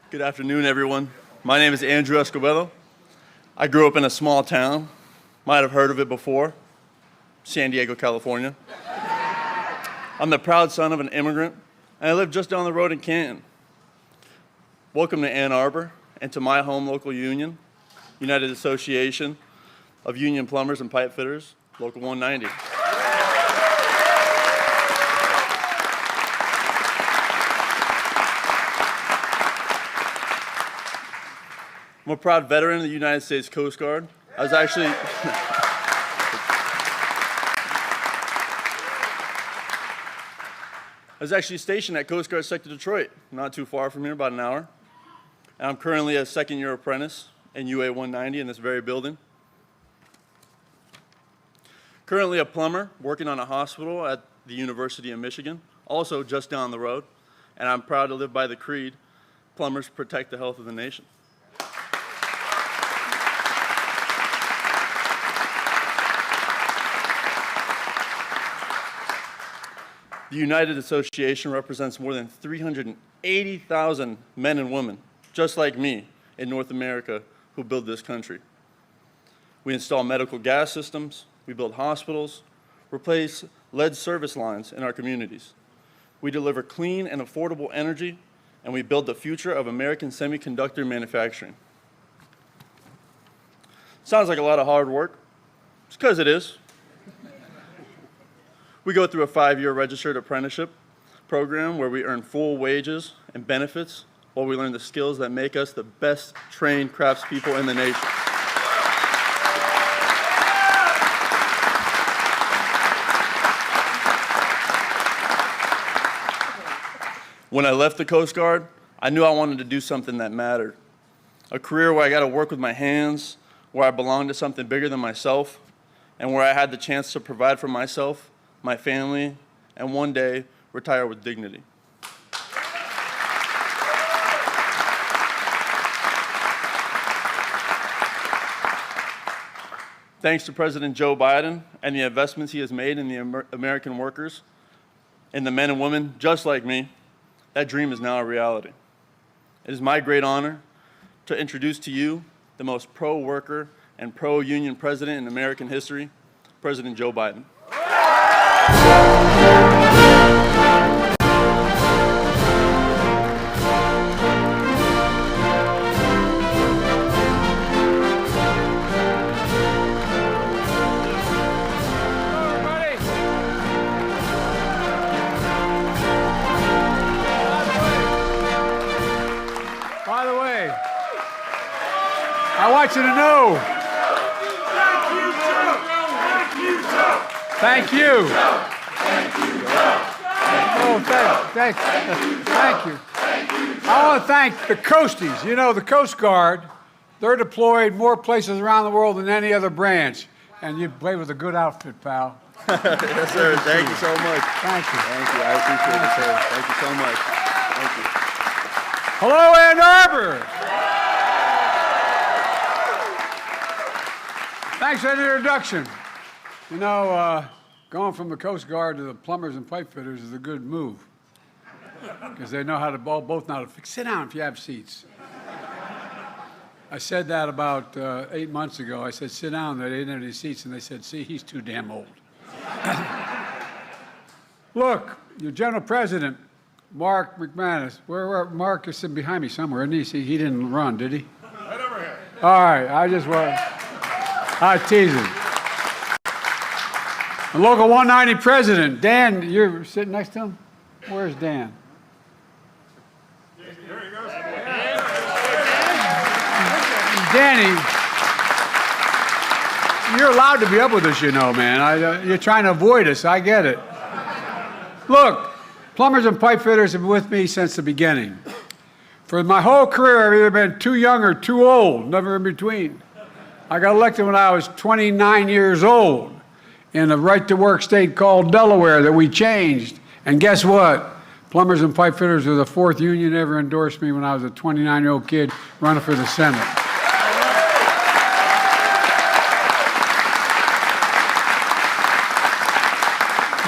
Good afternoon, everyone. My name is Andrew Escobedo. I grew up in a small town. Might have heard of it before, San Diego, California. I'm the proud son of an immigrant, and I live just down the road in Canton. Welcome to Ann Arbor and to my home local union, United Association of Union Plumbers and Pipe Fitters, Local 190. I'm a proud veteran of the United States Coast Guard. I was actually stationed at Coast Guard Sector Detroit, not too far from here, about an hour. And I'm currently a second-year apprentice in UA 190 in this very building. Currently a plumber working on a hospital at the University of Michigan, also just down the road. And I'm proud to live by the creed, plumbers protect the health of the nation. The United Association represents more than 380,000 men and women, just like me, in North America who build this country. We install medical gas systems, we build hospitals, replace lead service lines in our communities. We deliver clean and affordable energy, and we build the future of American semiconductor manufacturing. Sounds like a lot of hard work. It's because it is. We go through a 5-year registered apprenticeship program where we earn full wages and benefits while we learn the skills that make us the best trained craftspeople in the nation. When I left the Coast Guard, I knew I wanted to do something that mattered. A career where I got to work with my hands, where I belonged to something bigger than myself, and where I had the chance to provide for myself, my family, and one day retire with dignity. Thanks to President Joe Biden and the investments he has made in the American workers and the men and women just like me, that dream is now a reality. It is my great honor to introduce to you the most pro-worker and pro-union president in American history, President Joe Biden. By the way, I want you to know. Thank you. Oh, thank you. I want to thank the Coasties. You know, the Coast Guard, they're deployed more places around the world than any other branch. And you play with a good outfit, pal. Yes, sir. Thank you so much. Thank you. Thank you. I appreciate it, sir. Thank you so much. Thank you. Hello, Ann Arbor. Thanks for that introduction. You know, going from the Coast Guard to the plumbers and pipe fitters is a good move because they know how to both know how to fix. Sit down if you have seats. I said that about 8 months ago. I said, sit down. They didn't have any seats, and they said, see, he's too damn old. Look, your General President, Mark McManus. Where Mark is sitting behind me somewhere, isn't he? See, he didn't run, did he? Right over here. All right, I was teasing. The Local 190 president, Dan, you're sitting next to him? Where's Dan? Here he goes. Danny, you're allowed to be up with us, you know, man. You're trying to avoid us. I get it. Look, plumbers and pipe fitters have been with me since the beginning. For my whole career, I've either been too young or too old, never in between. I got elected when I was 29 years old in a right-to-work state called Delaware that we changed. And guess what? Plumbers and pipe fitters were the 4th union that ever endorsed me when I was a 29-year-old kid running for the Senate.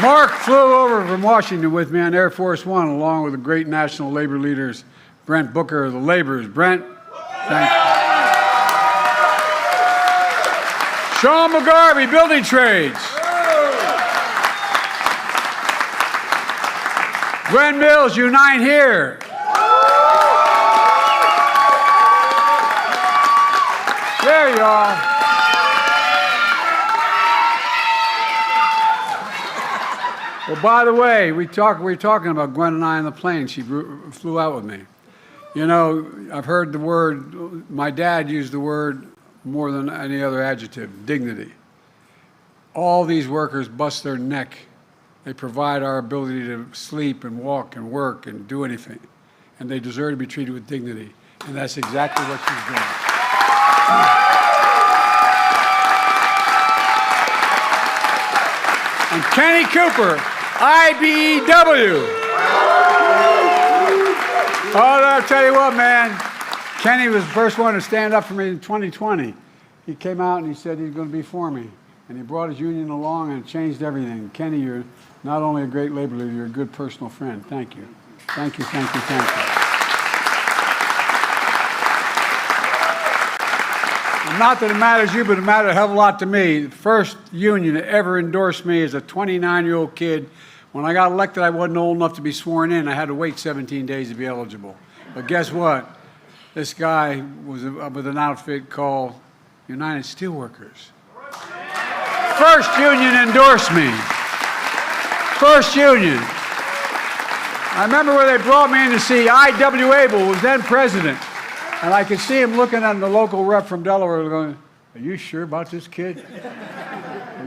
Mark flew over from Washington with me on Air Force One, along with the great national labor leaders, Brent Booker of the Laborers. Brent, thank you. Sean McGarvey, Building Trades. Gwen Mills, Unite Here. There you are. Well, by the way, we were talking about Gwen and I on the plane. She flew out with me. You know, I've heard the word, my dad used the word more than any other adjective, dignity. All these workers bust their neck. They provide our ability to sleep and walk and work and do anything. And they deserve to be treated with dignity. And that's exactly what she's doing. And Kenny Cooper, IBEW. Oh, I'll tell you what, man. Kenny was the first one to stand up for me in 2020. He came out and he said he was going to be for me. And he brought his union along and it changed everything. Kenny, you're not only a great labor leader, you're a good personal friend. Thank you. Thank you, thank you, thank you. And not that it matters to you, but it mattered a hell of a lot to me. The first union that ever endorsed me as a 29-year-old kid. When I got elected, I wasn't old enough to be sworn in. I had to wait 17 days to be eligible. But guess what? This guy was with an outfit called United Steelworkers. First union endorsed me. First union. I remember where they brought me in to see I.W. Abel, who was then president. And I could see him looking at the local rep from Delaware going, "Are you sure about this kid?"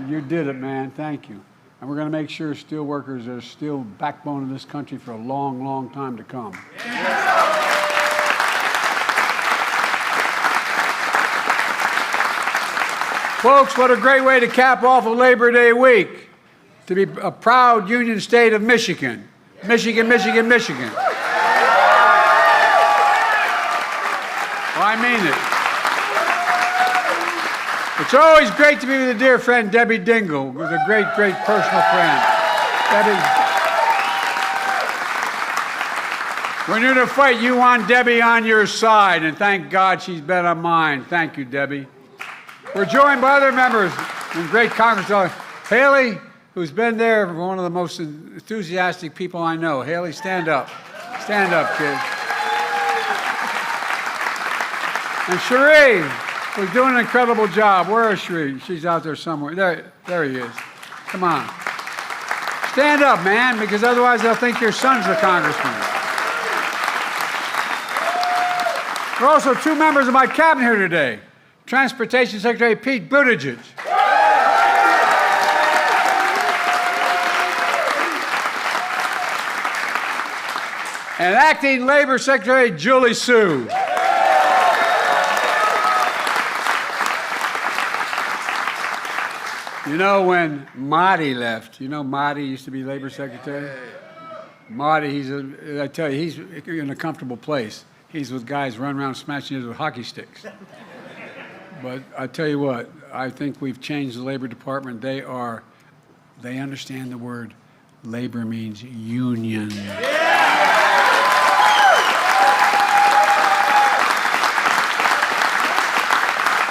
You did it, man. Thank you. And we're going to make sure steel workers are still backbone of this country for a long, long time to come. Folks, what a great way to cap off a Labor Day week. To be a proud union state of Michigan. Michigan, Michigan, Michigan. Well, I mean it. It's always great to be with a dear friend, Debbie Dingle, who's a great, great personal friend. Debbie. When you're in a fight, you want Debbie on your side, and thank God she's been on mine. Thank you, Debbie. We're joined by other members and great Congress. Haley, who's been there, one of the most enthusiastic people I know. Haley, stand up. Stand up, kid. And Cherie, who's doing an incredible job. Where is Cherie? She's out there somewhere. There he is. Come on. Stand up, man, because otherwise they'll think your son's the congressman. There are also two members of my cabinet here today. Transportation Secretary Pete Buttigieg. And Acting Labor Secretary Julie Su. You know, when Marty left, you know Marty used to be Labor Secretary? Marty, I tell you, he's in a comfortable place. He's with guys running around smashing it with hockey sticks. But I tell you what, I think we've changed the Labor Department. They understand the word labor means union.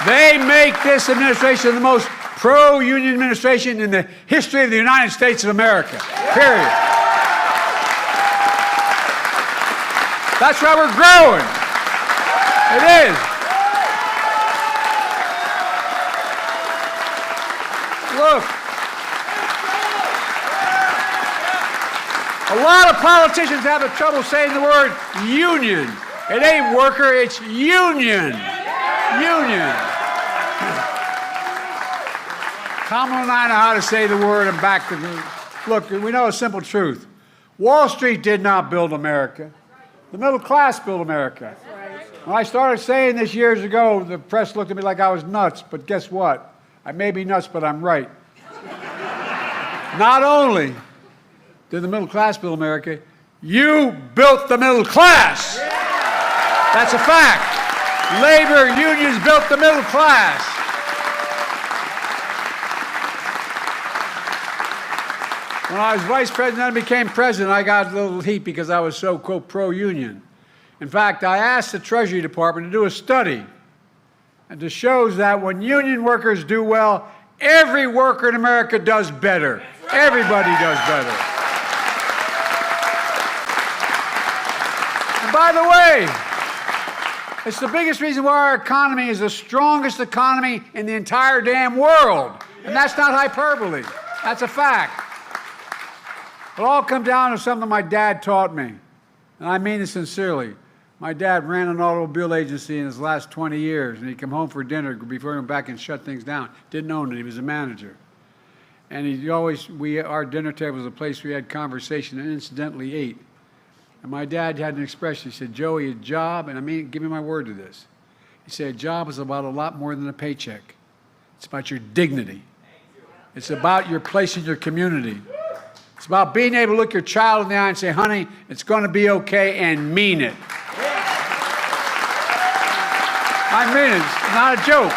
They make this administration the most pro-union administration in the history of the United States of America, period. That's why we're growing. It is. Look, a lot of politicians have trouble saying the word union. It ain't worker, it's union. Union. Kamala and I know how to say the word and back the. Look, we know a simple truth. Wall Street did not build America. The middle class built America. When I started saying this years ago, the press looked at me like I was nuts, but guess what? I may be nuts, but I'm right. Not only did the middle class build America, you built the middle class. That's a fact. Labor unions built the middle class. When I was vice president and became president, I got a little heat because I was so, quote, pro-union. In fact, I asked the Treasury Department to do a study and it shows that when union workers do well, every worker in America does better. Everybody does better. And by the way, it's the biggest reason why our economy is the strongest economy in the entire damn world. And that's not hyperbole. That's a fact. It all comes down to something my dad taught me, and I mean it sincerely. My dad ran an automobile agency in his last 20 years, and he'd come home for dinner before he went back and shut things down. Didn't own it. He was a manager. And our dinner table was a place we had conversation and incidentally ate. And my dad had an expression. He said, Joey, a job, and I mean, give me my word to this. He said, a job is about a lot more than a paycheck. It's about your dignity. It's about your place in your community. It's about being able to look your child in the eye and say, honey, it's going to be okay, and mean it. I mean it. It's not a joke.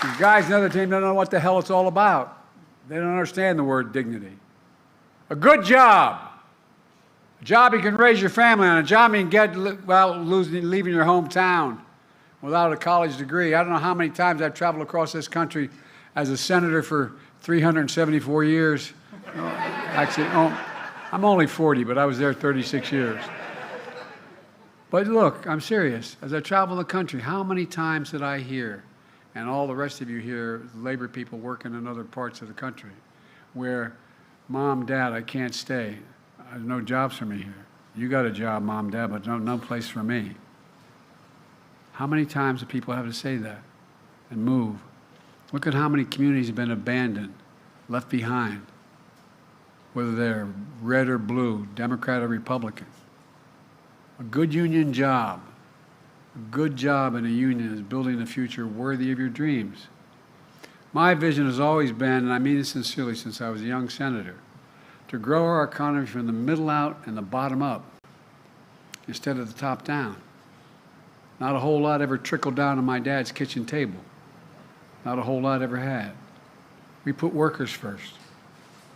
These guys in the other team don't know what the hell it's all about. They don't understand the word dignity. A good job. A job you can raise your family on. A job you can get without leaving your hometown without a college degree. I don't know how many times I've traveled across this country as a senator for 374 years. Actually, I'm only 40, but I was there 36 years. But look, I'm serious. As I travel the country, how many times did I hear, and all the rest of you hear, labor people working in other parts of the country, where, Mom, Dad, I can't stay. There's no jobs for me here. You got a job, Mom, Dad, but no place for me. How many times do people have to say that and move? Look at how many communities have been abandoned, left behind, whether they're red or blue, Democrat or Republican. A good union job, a good job in a union is building a future worthy of your dreams. My vision has always been, and I mean it sincerely since I was a young senator, to grow our economy from the middle out and the bottom up instead of the top down. Not a whole lot ever trickled down to my dad's kitchen table. Not a whole lot ever had. We put workers first.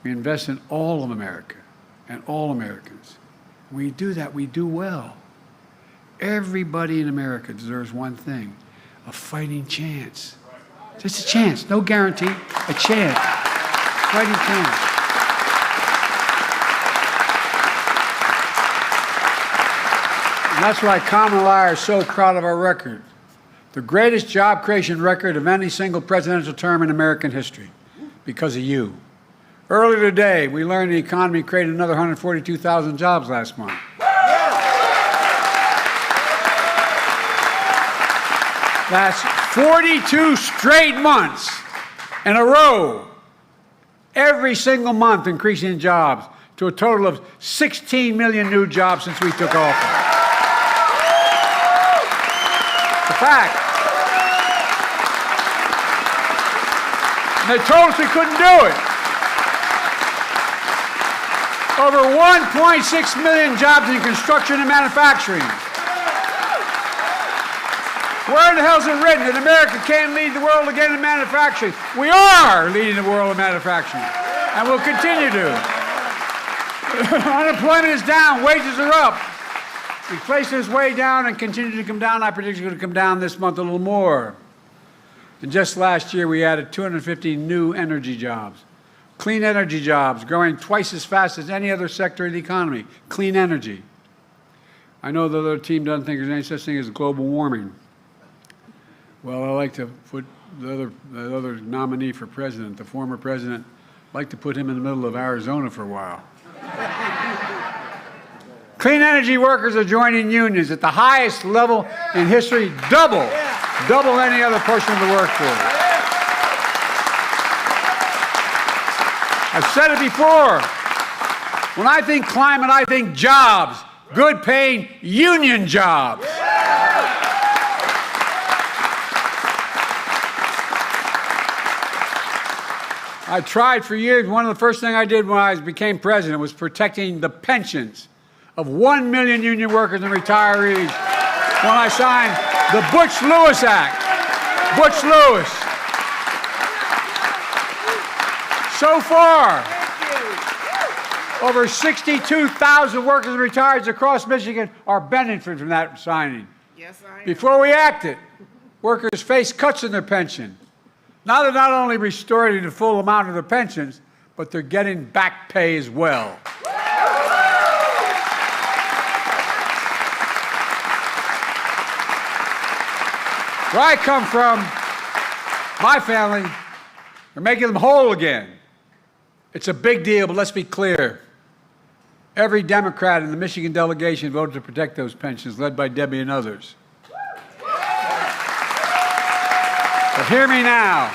We invest in all of America and all Americans. When we do that, we do well. Everybody in America deserves one thing, a fighting chance. Just a chance, no guarantee, a chance, fighting chance. And that's why Common and I are so proud of our record. The greatest job creation record of any single presidential term in American history, because of you. Earlier today, we learned the economy created another 142,000 jobs last month. That's 42 straight months in a row, every single month increasing jobs to a total of 16 million new jobs since we took office. It's a fact. And they told us we couldn't do it. Over 1.6 million jobs in construction and manufacturing. Where in the hell is it written that America can't lead the world again in manufacturing? We are leading the world in manufacturing, and we'll continue to. Unemployment is down, wages are up. Inflation is way down and continue to come down. I predict it's going to come down this month a little more. And just last year, we added 250 new energy jobs. Clean energy jobs, growing twice as fast as any other sector of the economy. Clean energy. I know the other team doesn't think there's any such thing as global warming. Well, I like to put the other nominee for president, the former president, I'd like to put him in the middle of Arizona for a while. Clean energy workers are joining unions at the highest level in history, double any other portion of the workforce. I've said it before. When I think climate, I think jobs, good paying union jobs. I tried for years. One of the first things I did when I became president was protecting the pensions of 1 million union workers and retirees when I signed the Butch-Lewis Act. Butch-Lewis. So far, over 62,000 workers and retirees across Michigan are benefiting from that signing. Yes, I am. Before we acted, workers faced cuts in their pension. Now they're not only restoring the full amount of their pensions, but they're getting back pay as well. Where I come from, my family, are making them whole again. It's a big deal, but let's be clear. Every Democrat in the Michigan delegation voted to protect those pensions, led by Debbie and others. But hear me now.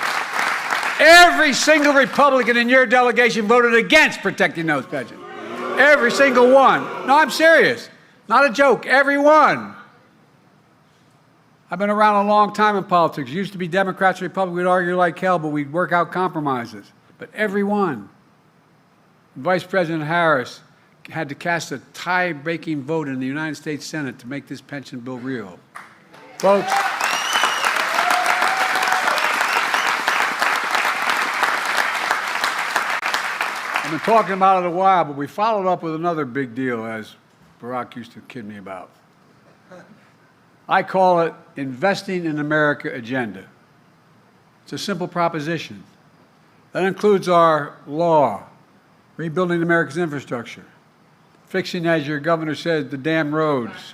Every single Republican in your delegation voted against protecting those pensions. Every single one. No, I'm serious. Not a joke. Every one. I've been around a long time in politics. It used to be Democrats and Republicans. We'd argue like hell, but we'd work out compromises. But every one. Vice President Harris had to cast a tie-breaking vote in the United States Senate to make this pension bill real. Folks, I've been talking about it a while, but we followed up with another big deal, as Barack used to kid me about. I call it Investing in America agenda. It's a simple proposition. That includes our law, rebuilding America's infrastructure, fixing, as your governor said, the damn roads.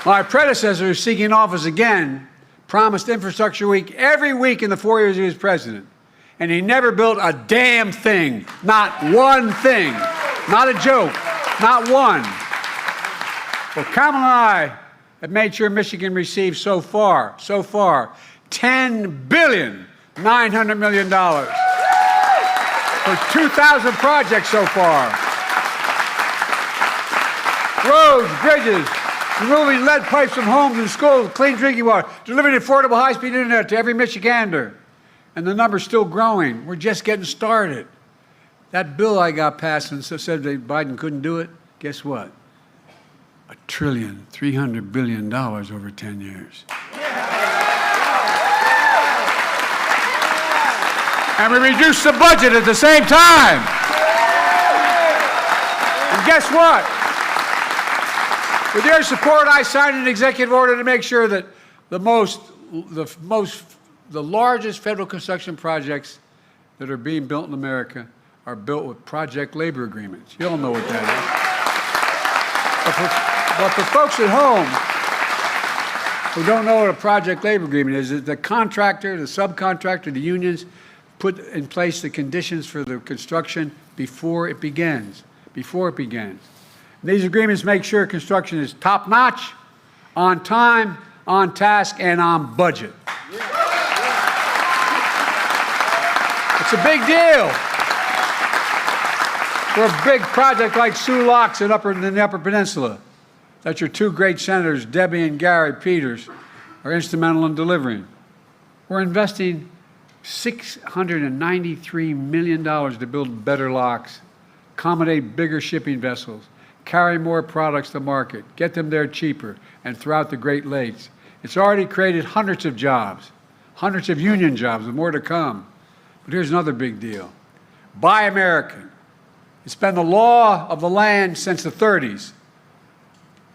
My predecessor, who's seeking office again, promised Infrastructure Week every week in the 4 years he was president. And he never built a damn thing. Not one thing. Not a joke. Not one. Well, Kamala and I have made sure Michigan receives so far, $10.9 billion for 2,000 projects so far. Roads, bridges, removing lead pipes from homes and schools, clean drinking water, delivering affordable high-speed internet to every Michigander. And the number's still growing. We're just getting started. That bill I got passed and said that Biden couldn't do it, guess what? $1.3 trillion over 10 years. And we reduced the budget at the same time. And guess what? With your support, I signed an executive order to make sure that the largest federal construction projects that are being built in America are built with project labor agreements. You all know what that is. But for folks at home who don't know what a project labor agreement is, the contractor, the subcontractor, the unions put in place the conditions for the construction before it begins. And these agreements make sure construction is top-notch, on time, on task, and on budget. It's a big deal. For a big project like Sioux Locks in the Upper Peninsula, that your two great senators, Debbie and Gary Peters, are instrumental in delivering. We're investing $693 million to build better locks, accommodate bigger shipping vessels, carry more products to market, get them there cheaper, and throughout the Great Lakes. It's already created hundreds of jobs, hundreds of union jobs, with more to come. But here's another big deal. Buy American. It's been the law of the land since the 30s,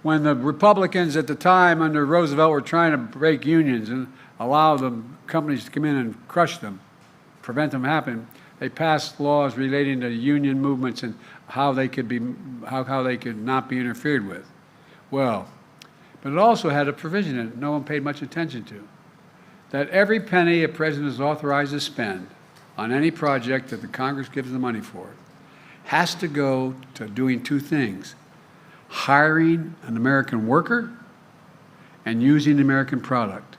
when the Republicans at the time under Roosevelt were trying to break unions and allow the companies to come in and crush them, prevent them happening. They passed laws relating to union movements and how they could not be interfered with. Well, but it also had a provision in it no one paid much attention to, that every penny a president is authorized to spend on any project that the Congress gives the money for has to go to doing two things: hiring an American worker and using the American product.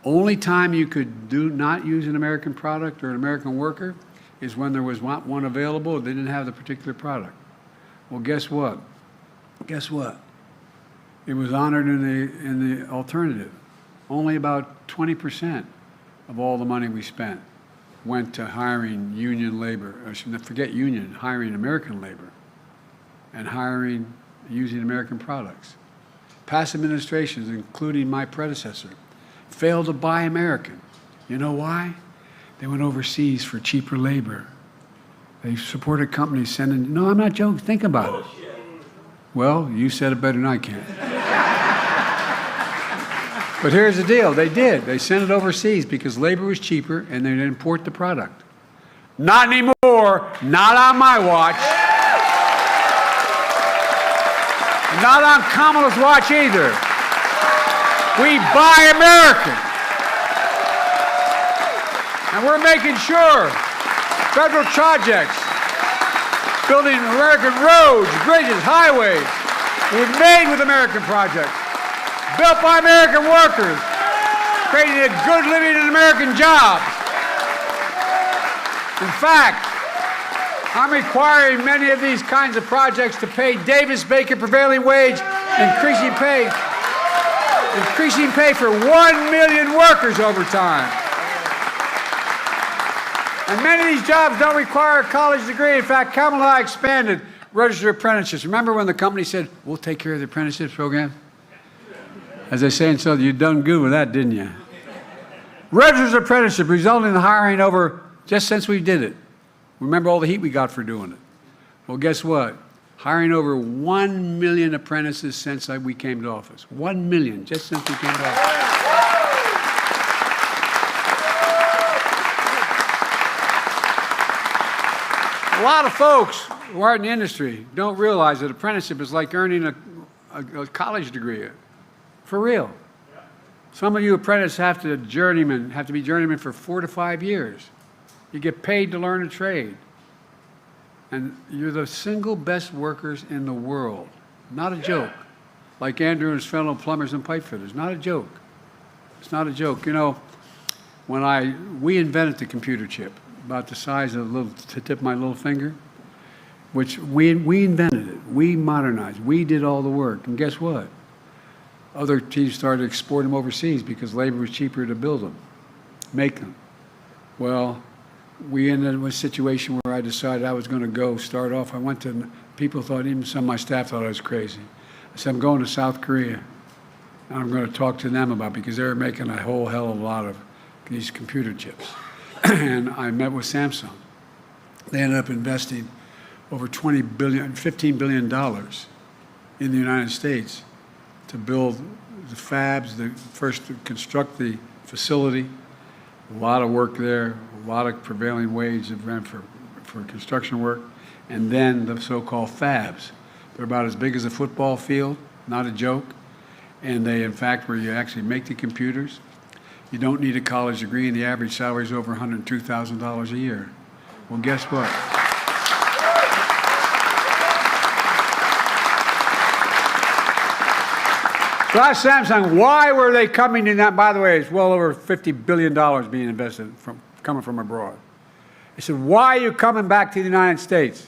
Only time you could not use an American product or an American worker is when there was one available, they didn't have the particular product. Well, guess what? It was honored in the alternative. Only about 20% of all the money we spent went to hiring union labor, or forget union, hiring American labor, and using American products. Past administrations, including my predecessor, failed to buy American. You know why? They went overseas for cheaper labor. They supported companies sending, no, I'm not joking, think about it. Well, you said it better than I can. But here's the deal, they did. They sent it overseas because labor was cheaper and they'd import the product. Not anymore, not on my watch. Not on Kamala's watch either. We buy American. And we're making sure federal projects, building American roads, bridges, highways, were made with American projects, built by American workers, creating a good living and American jobs. In fact, I'm requiring many of these kinds of projects to pay Davis-Bacon prevailing wage, increasing pay for 1 million workers over time. And many of these jobs don't require a college degree. In fact, Kamala and I expanded registered apprenticeships. Remember when the company said, we'll take care of the apprenticeships program? As they say in Southern, you done good with that, didn't you? Registered apprenticeship resulting in the hiring over, just since we did it. Remember all the heat we got for doing it. Well, guess what? Hiring over 1 million apprentices since we came to office. 1 million, just since we came to office. A lot of folks who are in the industry don't realize that apprenticeship is like earning a college degree. For real. Some of you apprentices have to be journeymen for 4 to 5 years. You get paid to learn a trade. And you're the single best workers in the world. Not a joke. Like Andrew and his fellow plumbers and pipe fitters. Not a joke. It's not a joke. You know, we invented the computer chip, about the size of the tip of my little finger, which we invented it. We modernized. We did all the work. And guess what? Other teams started exporting them overseas because labor was cheaper to build them, make them. Well, we ended up with a situation where I decided I was going to start off. I went to, people thought, even some of my staff thought I was crazy. I said, I'm going to South Korea. And I'm going to talk to them about it because they were making a whole hell of a lot of these computer chips. And I met with Samsung. They ended up investing over $15 billion in the United States to build the fabs, first to construct the facility. A lot of work there, a lot of prevailing wage for construction work, and then the so-called fabs. They're about as big as a football field, not a joke. And they, in fact, where you actually make the computers, you don't need a college degree, and the average salary is over $102,000 a year. Well, guess what? So I asked Samsung, why were they coming in that? By the way, it's well over $50 billion being invested coming from abroad. I said, why are you coming back to the United States?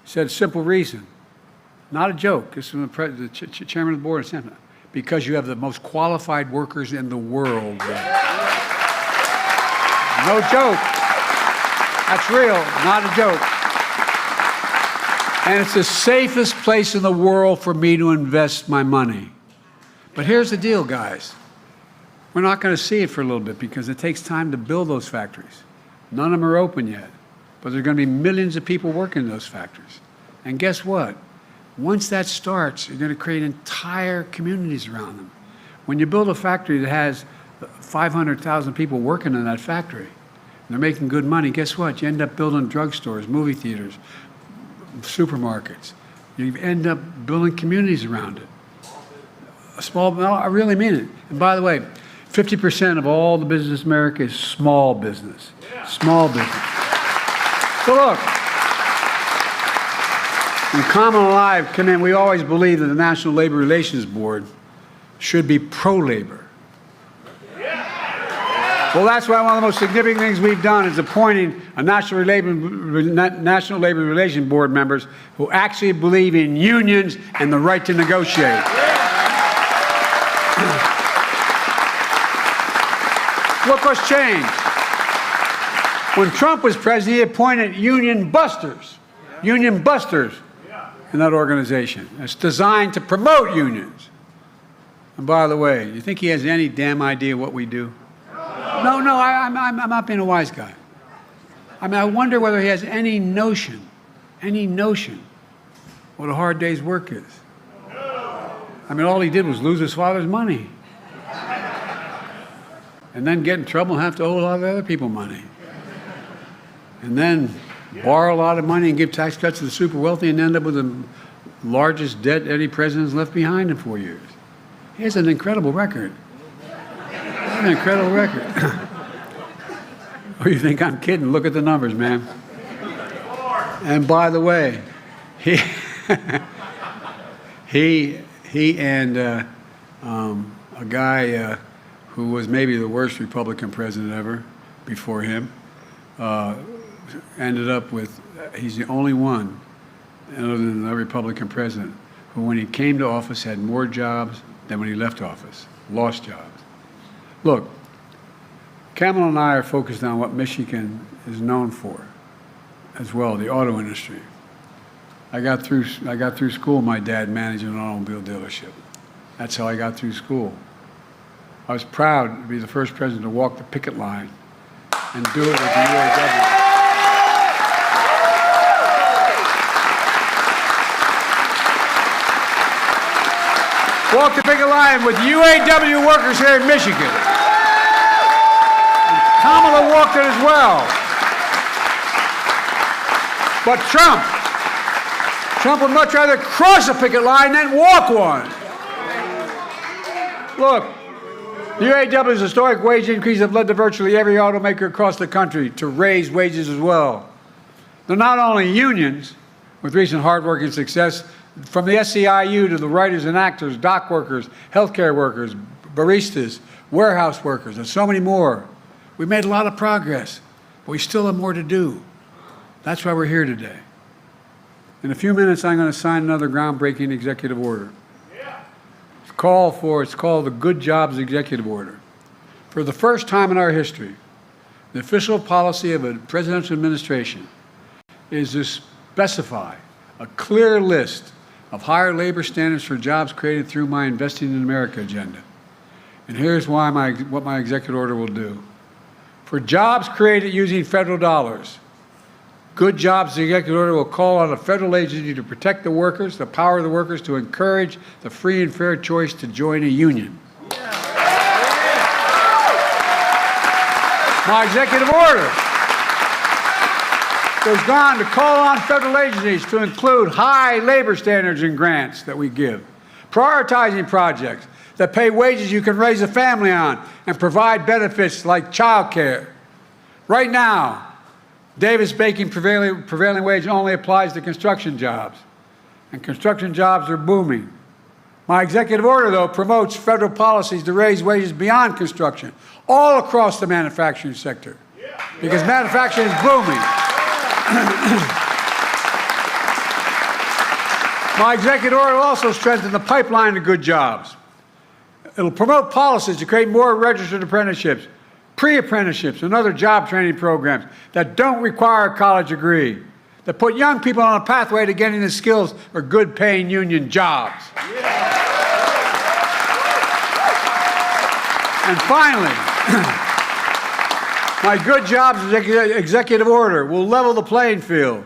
He said, simple reason. Not a joke. This is from the chairman of the board of Samsung. Because you have the most qualified workers in the world. No joke. That's real, not a joke. And it's the safest place in the world for me to invest my money. But here's the deal, guys. We're not going to see it for a little bit because it takes time to build those factories. None of them are open yet. But there are going to be millions of people working in those factories. And guess what? Once that starts, you're going to create entire communities around them. When you build a factory that has 500,000 people working in that factory, and they're making good money, guess what? You end up building drugstores, movie theaters, supermarkets. You end up building communities around it. No, I really mean it. And by the way, 50% of all the business in America is small business. Small business. So look, when Kamala and I come in, we always believe that the National Labor Relations Board should be pro-labor. Well, that's why one of the most significant things we've done is appointing a National Labor Relations Board members who actually believe in unions and the right to negotiate. Look what's changed. When Trump was president, he appointed union busters in that organization. It's designed to promote unions. And by the way, you think he has any damn idea what we do? No, I'm not being a wise guy. I mean, I wonder whether he has any notion what a hard day's work is. I mean, all he did was lose his father's money. And then get in trouble and have to owe a lot of other people money. And then borrow a lot of money and give tax cuts to the super wealthy and end up with the largest debt any president's left behind in 4 years. He has an incredible record. An incredible record. Oh, you think I'm kidding? Look at the numbers, man. And by the way, he and a guy who was maybe the worst Republican president ever before him ended up with, he's the only one other than the Republican president who, when he came to office, had more jobs than when he left office, lost jobs. Look, Kamala and I are focused on what Michigan is known for as well, the auto industry. I got through school, my dad managing an automobile dealership. That's how I got through school. I was proud to be the first president to walk the picket line and do it with the UAW. Walk the picket line with UAW workers here in Michigan. And Kamala walked it as well. But Trump would much rather cross a picket line than walk one. Look, the UAW's historic wage increase have led to virtually every automaker across the country to raise wages as well. They're not only unions, with recent hardworking success, from the SEIU to the writers and actors, dock workers, healthcare workers, baristas, warehouse workers, and so many more. We made a lot of progress, but we still have more to do. That's why we're here today. In a few minutes, I'm going to sign another groundbreaking executive order. It's called the Good Jobs Executive Order. For the first time in our history, the official policy of a presidential administration is to specify a clear list of higher labor standards for jobs created through my Investing in America agenda. And here's what my executive order will do. For jobs created using federal dollars, Good Jobs Executive Order will call on a federal agency to protect the workers, to empower the workers, to encourage the free and fair choice to join a union. My executive order goes on to call on federal agencies to include high labor standards in grants that we give, prioritizing projects that pay wages you can raise a family on and provide benefits like child care. Right now, Davis-Bacon prevailing wage only applies to construction jobs, and construction jobs are booming. My executive order, though, promotes federal policies to raise wages beyond construction, all across the manufacturing sector, because manufacturing is booming. My executive order will also strengthen the pipeline to good jobs. It'll promote policies to create more registered apprenticeships, pre-apprenticeships, and other job training programs that don't require a college degree, that put young people on a pathway to getting the skills for good-paying union jobs. And finally, my Good Jobs Executive Order will level the playing field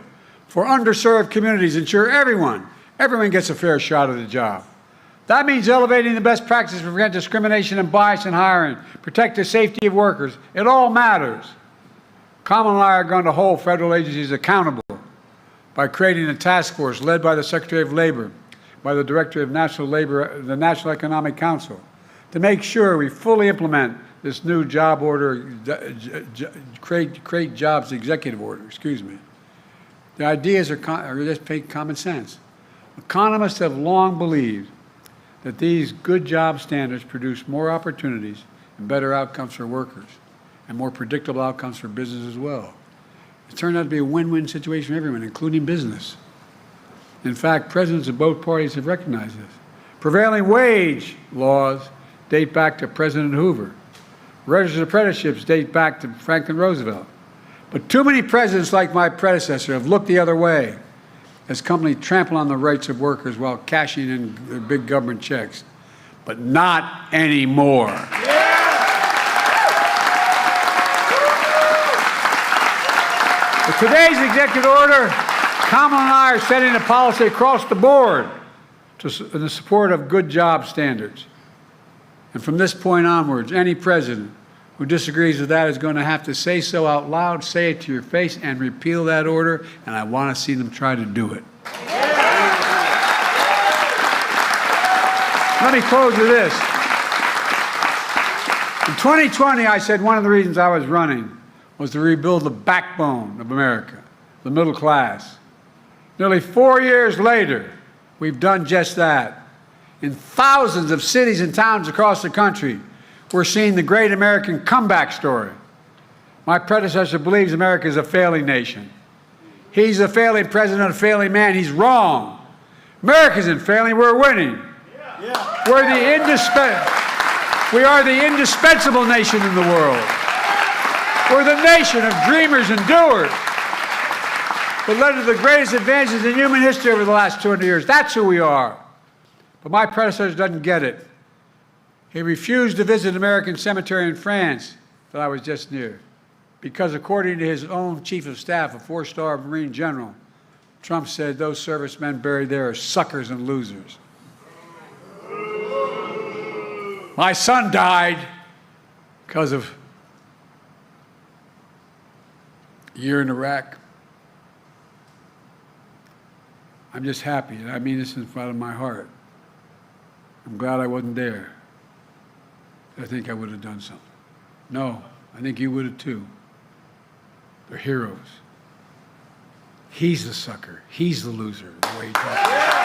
for underserved communities, ensure everyone gets a fair shot at a job. That means elevating the best practices to prevent discrimination and bias in hiring, protect the safety of workers. It all matters. Kamala and I are going to hold federal agencies accountable by creating a task force led by the Secretary of Labor, by the Director of National Labor, the National Economic Council, to make sure we fully implement this new job order, create jobs executive order, excuse me. The ideas are just common sense. Economists have long believed that these good job standards produce more opportunities and better outcomes for workers and more predictable outcomes for business as well. It turned out to be a win-win situation for everyone, including business. In fact, presidents of both parties have recognized this. Prevailing wage laws date back to President Hoover. Registered apprenticeships date back to Franklin Roosevelt. But too many presidents like my predecessor have looked the other way as companies trample on the rights of workers while cashing in their big government checks. but not anymore. With today's executive order, Kamala and I are setting a policy across the board in the support of good job standards. And from this point onwards, any president who disagrees with that is going to have to say so out loud, say it to your face, and repeal that order, and I want to see them try to do it. Let me close with this. In 2020, I said one of the reasons I was running was to rebuild the backbone of America, the middle class. Nearly 4 years later, we've done just that. In thousands of cities and towns across the country, we're seeing the great American comeback story. My predecessor believes America is a failing nation. He's a failing president, a failing man. He's wrong. America isn't failing, we're winning. We are the indispensable nation in the world. We're the nation of dreamers and doers that led to the greatest advances in human history over the last 200 years. That's who we are. But my predecessor doesn't get it. He refused to visit an American cemetery in France that I was just near because, according to his own chief of staff, a 4-star Marine general, Trump said those servicemen buried there are suckers and losers. My son died because of a year in Iraq. I'm just happy, and I mean this in front of my heart. I'm glad I wasn't there. I think I would have done something. No, I think you would have too. They're heroes. He's the sucker. He's the loser, the way he talks about it.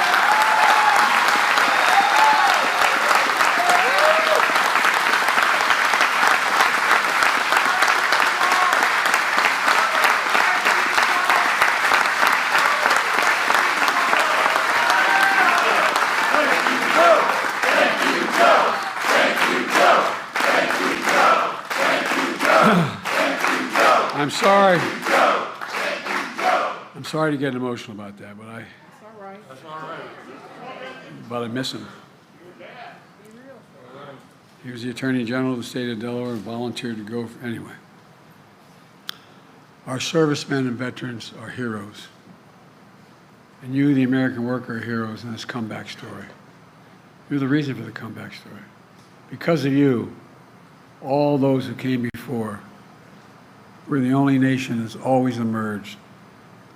I'm sorry to get emotional about that, but I miss him. He was the Attorney General of the state of Delaware and volunteered to go anyway. Our servicemen and veterans are heroes. And you, the American worker, are heroes in this comeback story. You're the reason for the comeback story. Because of you, all those who came before, we're the only nation that's always emerged.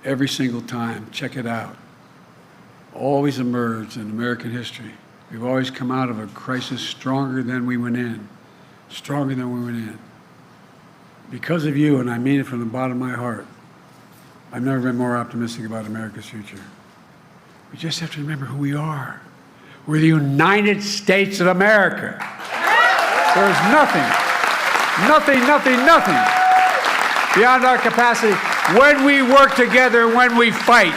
Every single time, check it out. Always emerged in American history. We've always come out of a crisis stronger than we went in. Stronger than we went in. Because of you, and I mean it from the bottom of my heart, I've never been more optimistic about America's future. We just have to remember who we are. We're the United States of America. There's nothing beyond our capacity when we work together, when we fight.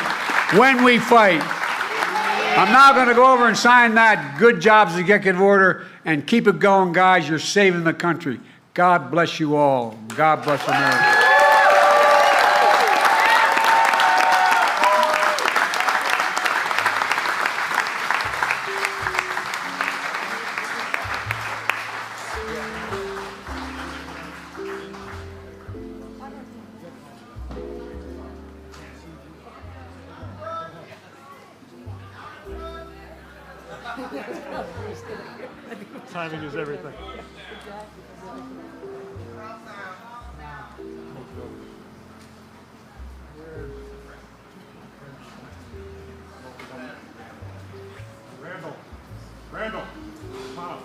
I'm now going to go over and sign that good jobs executive order and keep it going, guys. You're saving the country. God bless you all. God bless America. Timing is everything. Randall, come on.